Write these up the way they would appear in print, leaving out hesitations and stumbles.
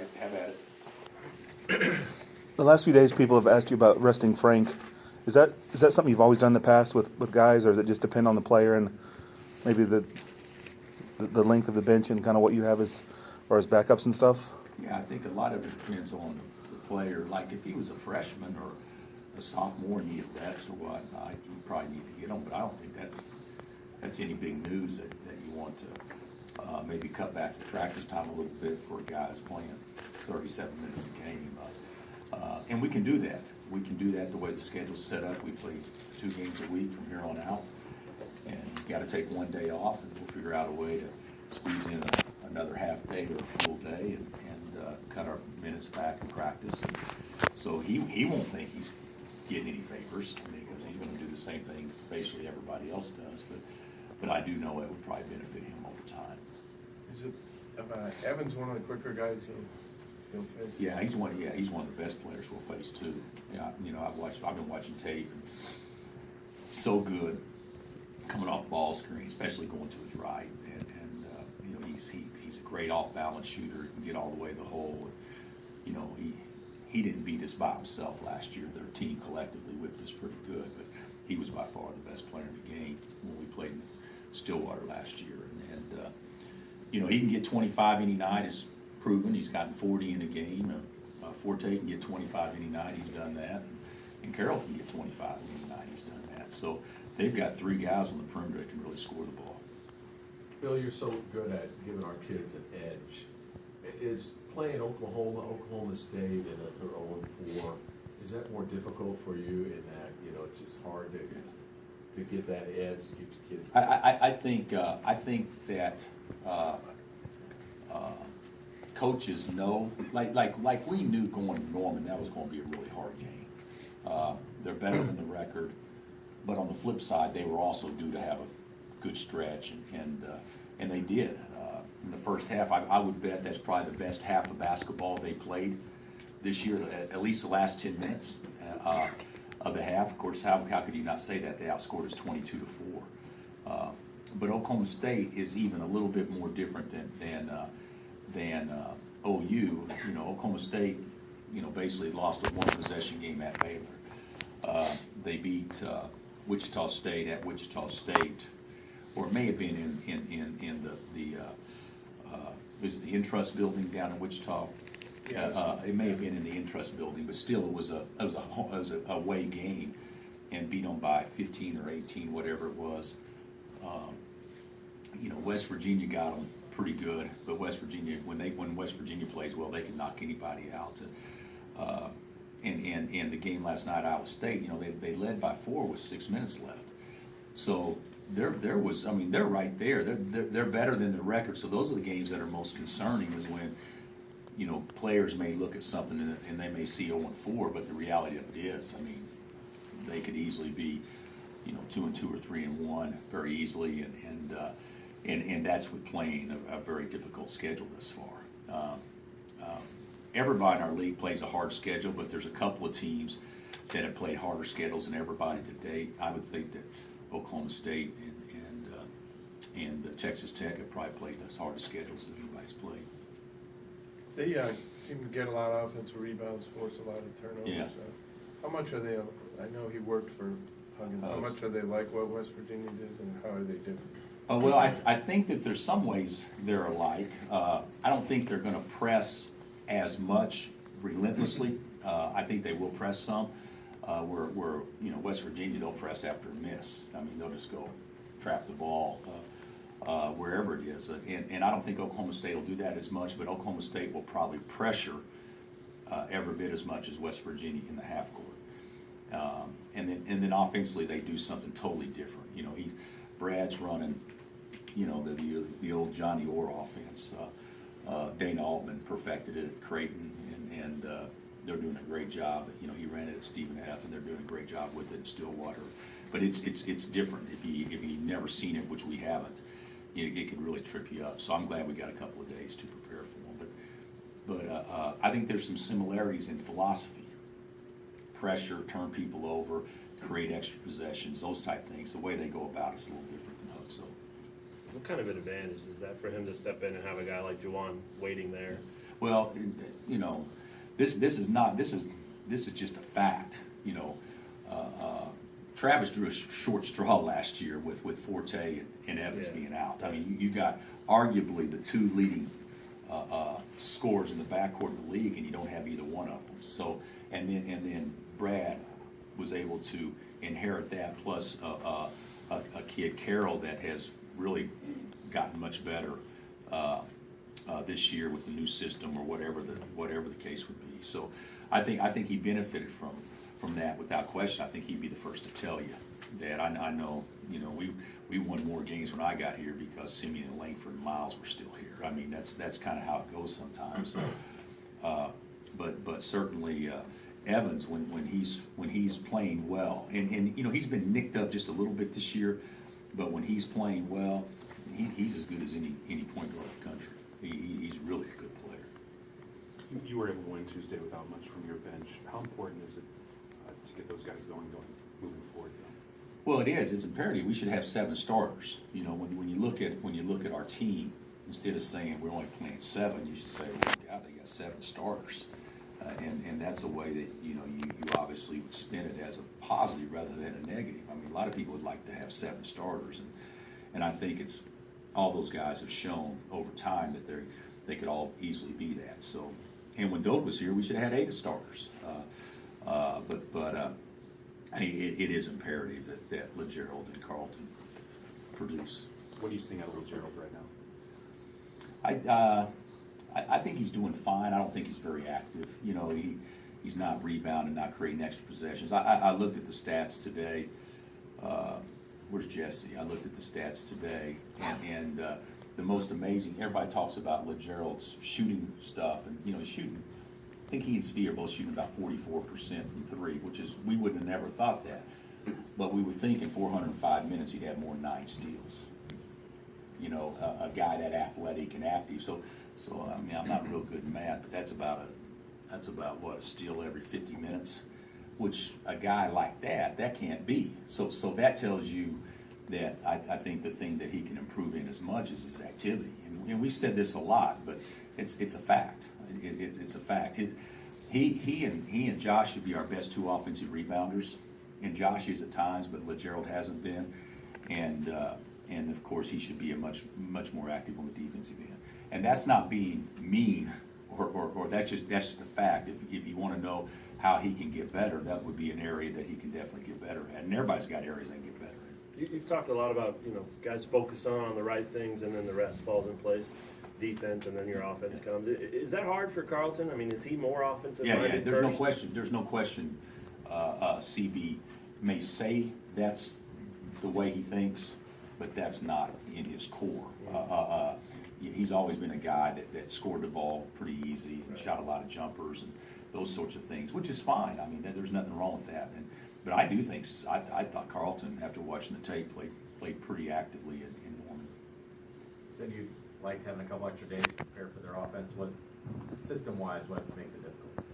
right, have at it. The last few days, people have asked you about resting Frank. Is that something you've always done in the past with guys, or does it just depend on the player and maybe the length of the bench and kind of what you have as far as backups and stuff? Yeah, I think a lot of it depends on the player. Like if he was a freshman or a sophomore and needed reps or whatnot, you probably need to get him. But I don't think that's any big news that you want to maybe cut back your practice time a little bit for a guy that's playing 37 minutes a game. And we can do that. We can do that the way the schedule's set up. We play 2 games a week from here on out. And you've got to take one day off, and we'll figure out a way to squeeze in another half day or a full day and cut our minutes back in practice. And so he won't think he's getting any favors because he's going to do the same thing basically everybody else does. But I do know it would probably benefit him over time. Is it Evans one of the quicker guys you'll face? Yeah, he's one of the best players we'll face too. Yeah, I've been watching tape. And so good coming off ball screen, especially going to his right, and he's a great off balance shooter. He can get all the way to the hole. He didn't beat us by himself last year. Their team collectively whipped us pretty good, but he was by far the best player in the game when we played in Stillwater last year. And he can get 25 any night. Is proven. He's gotten 40 in a game. Forte can get 25 any night. He's done that. And Carroll can get 25 any night. He's done that. So they've got 3 guys on the perimeter that can really score the ball. Bill, you're so good at giving our kids an edge. Is playing Oklahoma State, and that they're 0-4, is that more difficult for you in that, it's just hard to get that edge to get the kids? I think that coaches know, like we knew going to Norman that was going to be a really hard game. They're better than the record, but on the flip side, they were also due to have a good stretch, and they did. In the first half, I would bet that's probably the best half of basketball they played this year, at least the last 10 minutes of the half. Of course, how could you not say that? They outscored us 22-4. But Oklahoma State is even a little bit more different than OU. Oklahoma State, basically lost a 1-possession game at Baylor. They beat Wichita State at Wichita State, or it may have been in the is it the Intrust building down in Wichita? It may have been in the Intrust building, but still, it was a away game, and beat them by 15 or 18, whatever it was. West Virginia got them pretty good, but West Virginia, when West Virginia plays well, they can knock anybody out. And the game last night, Iowa State, they led by 4 with 6 minutes left. So they're right there. They're better than the record. So those are the games that are most concerning, is when players may look at something and they may see 0-4, but the reality of it is, they could easily be 2-2 or 3-1 very easily, and that's with playing a very difficult schedule this far. Everybody in our league plays a hard schedule, but there's a couple of teams that have played harder schedules than everybody to date. I would think that Oklahoma State and Texas Tech have probably played as hard as schedules as anybody's played. They seem to get a lot of offensive rebounds, force a lot of turnovers. Yeah. How much are they? I know he worked for Huggins. How much are they like what West Virginia did, and how are they different? Well, I think that there's some ways they're alike. I don't think they're going to press as much relentlessly. I think they will press some. Where West Virginia, they'll press after a miss. They'll just go trap the ball wherever it is. And I don't think Oklahoma State will do that as much, but Oklahoma State will probably pressure every bit as much as West Virginia in the half court. And then offensively, they do something totally different. Brad's running, the old Johnny Orr offense. Dana Altman perfected it at Creighton, and they're doing a great job. He ran it at Stephen F., and they're doing a great job with it in Stillwater. But it's different if you've never seen it, which we haven't. It could really trip you up. So I'm glad we got a couple of days to prepare for them. But I think there's some similarities in philosophy. Pressure, turn people over, create extra possessions, those type things. The way they go about it's a little different than Huck. So, what kind of an advantage is that for him to step in and have a guy like Juwan waiting there? Well, you know, this is just a fact. You know, Travis drew a short straw last year with Forte and Evans being out. I mean, you got arguably the two leading scorers in the backcourt in the league, and you don't have either one of them. So, and then Brad was able to inherit that, plus a kid Carroll that has really gotten much better this year with the new system or whatever the case would be. So, I think he benefited from that without question. I think he'd be the first to tell you that. I know, you know, we won more games when I got here because Simeon and Langford and Miles were still here. I mean, that's kind of how it goes sometimes. But certainly Evans, when he's playing well, and you know, he's been nicked up just a little bit this year, but when he's playing well, he's as good as any point guard in the country. He's really a good player. You were able to win Tuesday without much from your bench. How important is it to get those guys going moving forward? Well, it is. It's imperative. We should have 7 starters. You know, when you look at our team, instead of saying we're only playing 7, you should say, well, yeah, they got 7 starters, and that's a way that you obviously would spin it as a positive rather than a negative. I mean, a lot of people would like to have 7 starters, and I think it's all those guys have shown over time that they could all easily be that. So, and when Doak was here, we should have had 8 starters. I mean, it is imperative that LeGerald and Carlton produce. What are you seeing out of LeGerald right now? I think he's doing fine. I don't think he's very active. You know, he's not rebounding, not creating extra possessions. I looked at the stats today. Where's Jesse? I looked at the stats today, and the most amazing. Everybody talks about LeGerald's shooting stuff, and you know, he's shooting. I think he and Svi are both shooting about 44% from 3, which is, we wouldn't have never thought that. But we would think in 405 minutes he'd have more than 9 steals. You know, a guy that athletic and active. So I mean, I'm not real good in math, but that's about what, a steal every 50 minutes, which a guy like that can't be. So that tells you that I think the thing that he can improve in as much is his activity. And we said this a lot, but it's a fact. It's a fact. He and Josh should be our best 2 offensive rebounders, and Josh is at times, but LeGerald hasn't been. And of course he should be a much more active on the defensive end. And that's not being mean, or that's just a fact. If you want to know how he can get better, that would be an area that he can definitely get better at. And everybody's got areas they can get better in. You've talked a lot about, you know, guys focus on the right things and then the rest falls in place. Defense and then your offense comes. Is that hard for Carlton? I mean, is he more offensive minded? Yeah. There's no question. CB may say that's the way he thinks, but that's not in his core. He's always been a guy that scored the ball pretty easy and shot a lot of jumpers and those sorts of things, which is fine. I mean, there's nothing wrong with that. But I do think I thought Carlton, after watching the tape, played pretty actively in Norman. Said you liked having a couple extra days to prepare for their offense. What system-wise, what makes it difficult?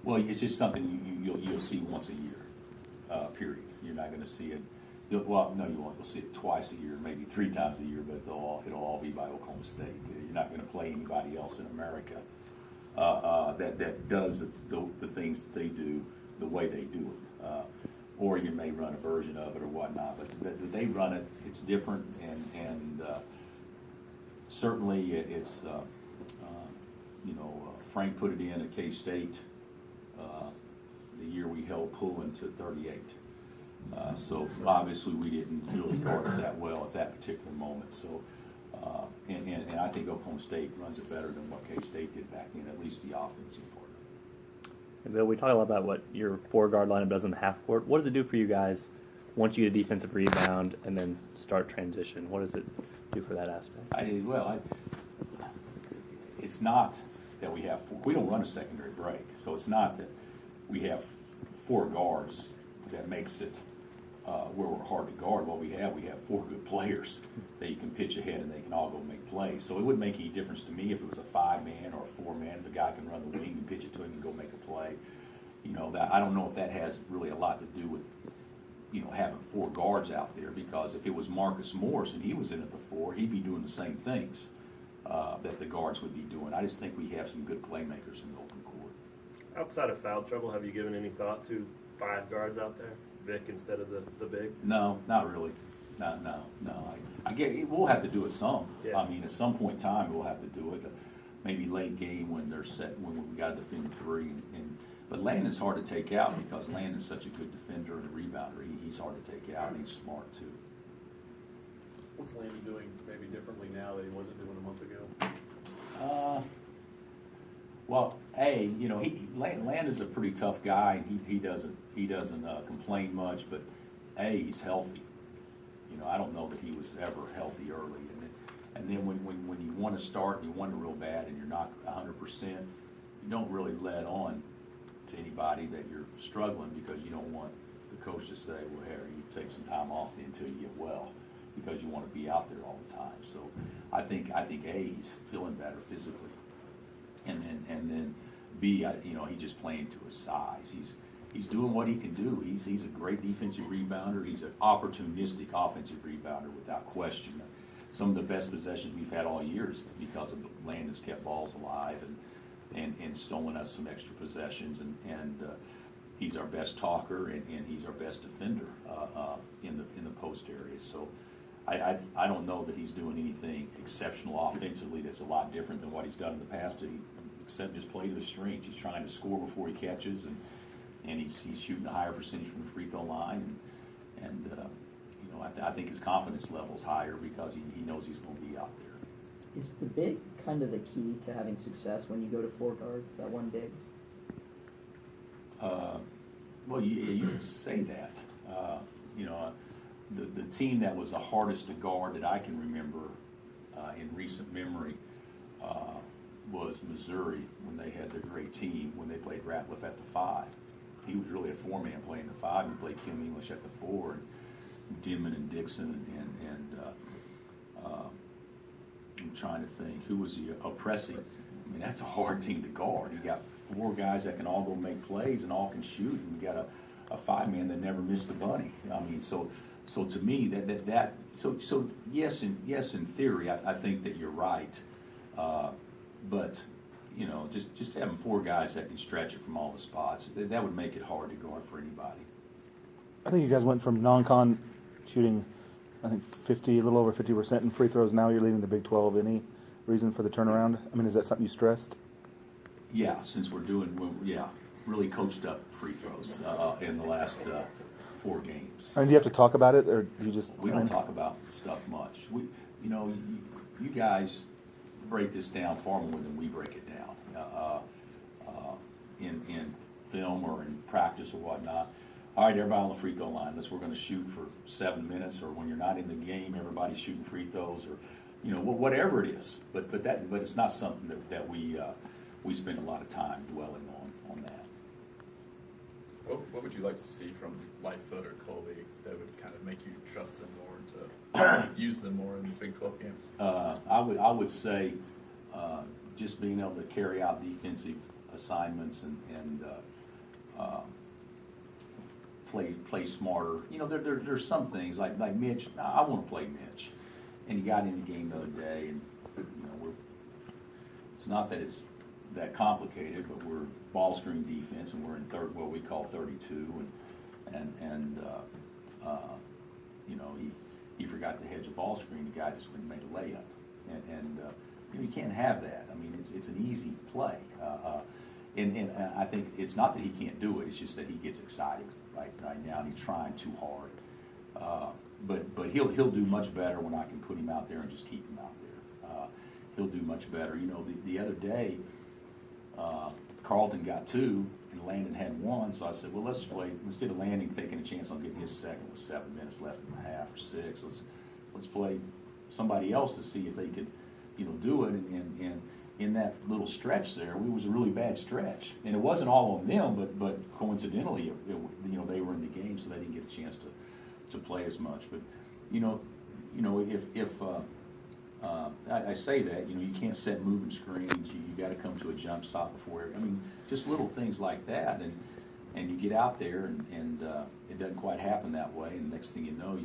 Well, it's just something you'll see once a year, period. You're not going to see it. No, you won't. You'll see it twice a year, maybe 3 times a year, but it'll all be by Oklahoma State. You're not going to play anybody else in America that does the things that they do the way they do it. Oregon may run a version of it or whatnot, but they run it. It's different, and certainly it's Frank put it in at K-State the year we held Pullen to 38. So obviously we didn't really guard it that well at that particular moment. So and I think Oklahoma State runs it better than what K-State did back then, at least the offensive part. And Bill, we talk a lot about what your 4-guard lineup does in the half court. What does it do for you guys once you get a defensive rebound and then start transition? What does it do for that aspect? It's not that we have 4. We don't run a secondary break, so it's not that we have 4 guards that makes it where we're hard to guard. What we have 4 good players that you can pitch ahead and they can all go make plays. So it wouldn't make any difference to me if it was a 5-man or a 4-man. If a guy can run the wing and pitch it to him and go make a play, that I don't know if that has really a lot to do with having 4 guards out there, because if it was Marcus Morris and he was in at the 4, he'd be doing the same things. that the guards would be doing. I just think we have some good playmakers in the open court. Outside of foul trouble, have you given any thought to 5 guards out there, Vic instead of the big? No, not really. No. I get we'll have to do it some. Yeah. I mean, at some point in time, we'll have to do it. Maybe late game when they're set, when we got to defend 3. But Landon's hard to take out because Landon's such a good defender and a rebounder. He's hard to take out, and he's smart too. What's Landon doing maybe differently now that he wasn't doing a month ago? Well, Landon's a pretty tough guy, and he doesn't complain much. But he's healthy. I don't know that he was ever healthy early. And then when you want to start and you want it real bad and you're not 100%, you don't really let on to anybody that you're struggling because you don't want the coach to say, well, Harry, you take some time off until you get well, because you want to be out there all the time. So I think he's feeling better physically, and then B, he's just playing to his size. He's doing what he can do. He's a great defensive rebounder. He's an opportunistic offensive rebounder without question. Some of the best possessions we've had all year is because of Landon's kept balls alive and stolen us some extra possessions. And he's our best talker and he's our best defender in the post area. So I don't know that he's doing anything exceptional offensively that's a lot different than what he's done in the past, except just play to his strengths. He's trying to score before he catches, and he's shooting a higher percentage from the free throw line, and I think his confidence level's higher because he knows he's going to be out there. Is the big kind of the key to having success when you go to 4 guards, that one big? Well, you can say that. The team that was the hardest to guard that I can remember in recent memory was Missouri, when they had their great team, when they played Ratliff at the 5. He was really a 4-man playing the 5. He played Kim English at the 4, and Dimon and Dixon, and I'm trying to think, who was he? Oppressing. I mean, that's a hard team to guard. You got 4 guys that can all go make plays and all can shoot, and you got a 5-man that never missed a bunny. I mean, so to me, so yes, in theory, I think that you're right, but just having 4 guys that can stretch it from all the spots, that would make it hard to guard for anybody. I think you guys went from non-con shooting, I think a little over 50% in free throws. Now you're leading the Big 12. Any reason for the turnaround? I mean, is that something you stressed? Yeah, since we're really coached up free throws in the last 4 games. I mean, do you have to talk about it, or do you just? We don't talk about stuff much. You guys break this down far more than we break it down in film or in practice or whatnot. All right, everybody on the free throw line. We're going to shoot for 7 minutes, or when you're not in the game, everybody's shooting free throws, or whatever it is. But it's not something that we spend a lot of time dwelling on that. What would you like to see from Lightfoot or Colby that would kind of make you trust them more to use them more in the Big 12 games? I would say just being able to carry out defensive assignments and play smarter. There's some things like Mitch. I want to play Mitch, and he got in the game the other day, and it's not that it's that complicated, but we're ball screen defense, and we're in what we call 32, and he forgot to hedge a ball screen. The guy just went and made a layup, and you can't have that. I mean, it's an easy play, and I think it's not that he can't do it. It's just that he gets excited right now, and he's trying too hard. But he'll do much better when I can put him out there and just keep him out there. He'll do much better. The other day, Carlton got 2 and Landon had 1, so I said, well, let's play, instead of Landon taking a chance on getting his second with 7 minutes left in the half or 6, let's play somebody else to see if they could do it. And in that little stretch there, it was a really bad stretch, and it wasn't all on them, but coincidentally, they were in the game, so they didn't get a chance to play as much. But if I say that, you can't set moving screens. You got to come to a jump stop before. I mean, just little things like that, and you get out there, and it doesn't quite happen that way. And next thing you know,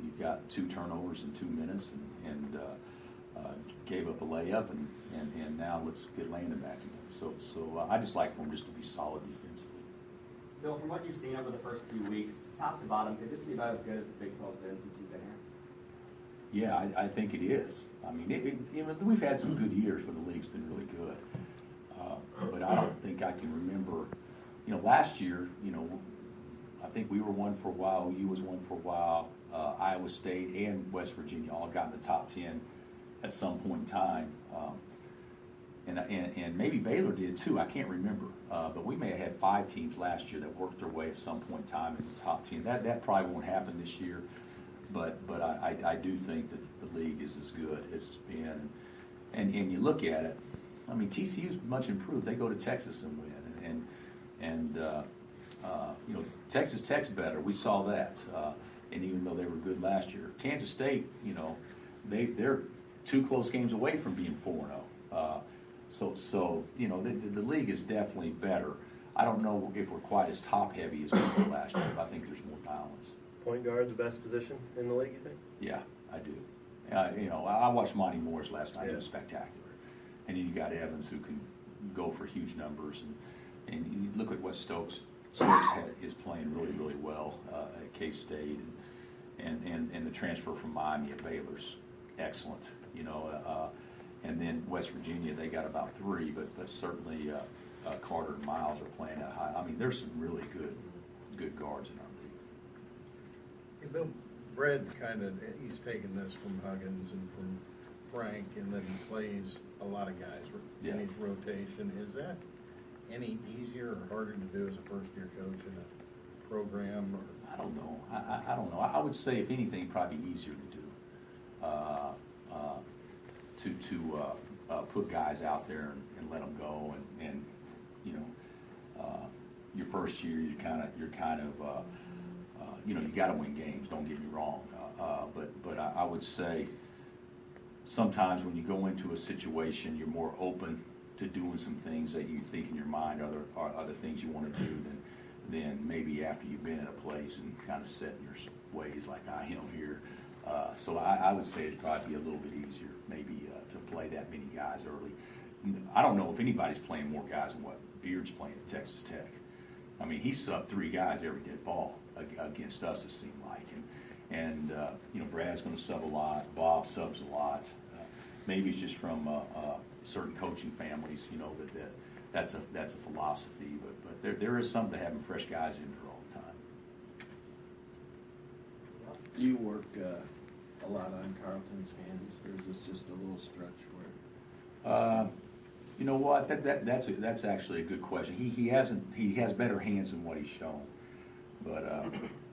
you've got 2 turnovers in 2 minutes, and gave up a layup, and now let's get Landon back in. So I just like for him just to be solid defensively. Bill, from what you've seen over the first few weeks, top to bottom, could this be about as good as the Big 12's been since you've been here? Yeah, I think it is. I mean, we've had some good years where the league's been really good. But I don't think I can remember, last year, I think we were one for a while, OU was one for a while, Iowa State and West Virginia all got in the top 10 at some point in time. And maybe Baylor did too, I can't remember. But we may have had 5 teams last year that worked their way at some point in time in the top 10. That probably won't happen this year. But I do think that the league is as good as it's been. And you look at it, I mean, TCU's much improved. They go to Texas and win. Texas Tech's better. We saw that. And even though they were good last year. Kansas State, they're 2 close games away from being 4-0. So the league is definitely better. I don't know if we're quite as top-heavy as we were last year, but I think there's more balance. Point guard, the best position in the league, you think? Yeah, I do. I watched Monty Moore's last night. Yeah. He was spectacular. And then you got Evans, who can go for huge numbers. And you look at what Stokes is playing really, really well at K-State. And the transfer from Miami at Baylor's excellent. And then West Virginia, they got about 3, but certainly Carter and Miles are playing at high. I mean, there's some really good guards in our league. Hey, Bill, Brad he's taken this from Huggins and from Frank, and then he plays a lot of guys in his rotation. Is that any easier or harder to do as a first-year coach in a program? Or? I don't know. I don't know. I would say, if anything, probably easier to do. Put guys out there and let them go, and your first year you got to win games. Don't get me wrong, but I would say sometimes when you go into a situation, you're more open to doing some things that you think in your mind are the things you want to do than maybe after you've been in a place and kind of set in your ways like I am here. So I would say it'd probably be a little bit easier maybe to play that many guys early. I don't know if anybody's playing more guys than what Beard's playing at Texas Tech. I mean, he subbed 3 guys every dead ball against us, it seemed like. And Brad's going to sub a lot. Bob subs a lot. Maybe it's just from certain coaching families, that's a philosophy. But there is something to having fresh guys in there all the time. Do you work a lot on Carlton's hands, or is this just a little stretch where? You know what? That's actually a good question. He has better hands than what he's shown. But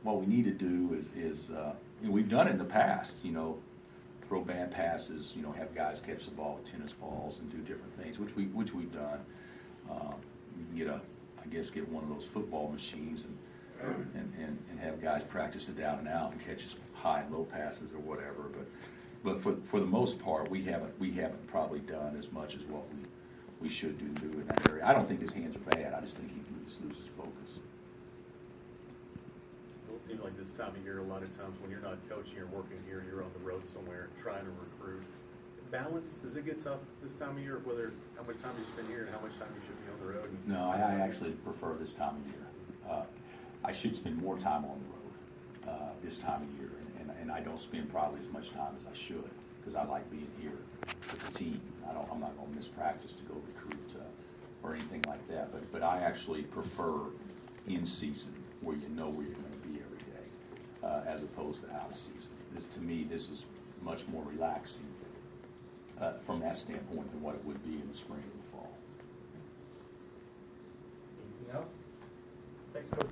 what we need to do is we've done it in the past. Throw bad passes. Have guys catch the ball with tennis balls and do different things, which we've done. You can get one of those football machines and have guys practice it down and out and catch high and low passes or whatever. But for the most part, we haven't probably done as much as what we should do in that area. I don't think his hands are bad. I just think he just loses focus. Well, it seems like this time of year, a lot of times when you're not coaching, you're working here, you're on the road somewhere trying to recruit. Balance, does it get tough this time of year, whether how much time you spend here and how much time you should be on the road? No, I actually prefer this time of year. I should spend more time on the road this time of year, and I don't spend probably as much time as I should because I like being here with the team. I'm not going to miss practice to go recruit or anything like that. But I actually prefer in season where you know where you're going to be every day, as opposed to out of season. To me, this is much more relaxing from that standpoint than what it would be in the spring or the fall. Anything else? Thanks, Coach.